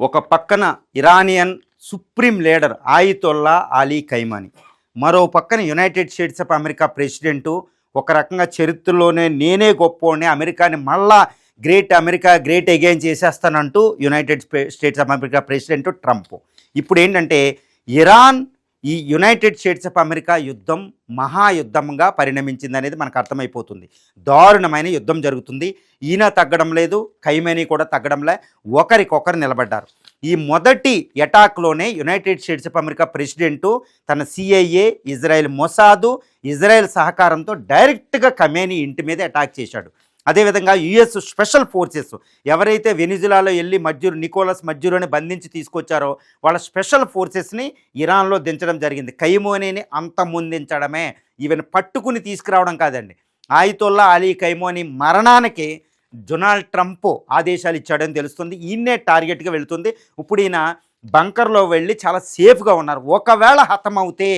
ఒక పక్కన Iranian supreme leader Ayatollah Ali Khamenei, మరో పక్కన United States of America president ఒక రకంగా చరిత్రలోనే నేనే గొప్పోడిని, అమెరికాని మళ్ళా అమెరికా గ్రేట్ అగైన్ చేసేస్తానంటూ United States of America president Trump. ఇప్పుడు ఏంటంటే ఇరాన్ ఈ యునైటెడ్ స్టేట్స్ ఆఫ్ అమెరికా యుద్ధం మహాయుద్ధంగా పరిణమించింది అనేది మనకు అర్థమైపోతుంది. దారుణమైన యుద్ధం జరుగుతుంది. ఈయన తగ్గడం లేదు, ఖైమానీ కూడా తగ్గడంలే, ఒకరికొకరు నిలబడ్డారు. ఈ మొదటి అటాక్లోనే United States of America president తన సిఐఏ, ఇజ్రాయెల్ మొసాదు, ఇజ్రాయెల్ సహకారంతో డైరెక్ట్గా ఖైమానీ ఇంటి మీద అటాక్ చేశాడు. అదేవిధంగా యుఎస్ స్పెషల్ ఫోర్సెస్ ఎవరైతే వెనిజులాలో వెళ్ళి నికోలస్ మడ్యూరోని బంధించి తీసుకొచ్చారో వాళ్ళ స్పెషల్ ఫోర్సెస్ని ఇరాన్లో దించడం జరిగింది. ఖైమానీని అంతమొందించడమే, ఈవెన్ పట్టుకుని తీసుకురావడం కాదండి. ఆయితొల్లా అలీ ఖైమానీ మరణానికి డొనాల్డ్ ట్రంప్ ఆదేశాలు ఇచ్చాడని తెలుస్తుంది. ఈయన్నే టార్గెట్గా వెళుతుంది. ఇప్పుడు ఈయన బంకర్లో వెళ్ళి చాలా సేఫ్గా ఉన్నారు. ఒకవేళ హతమవుతే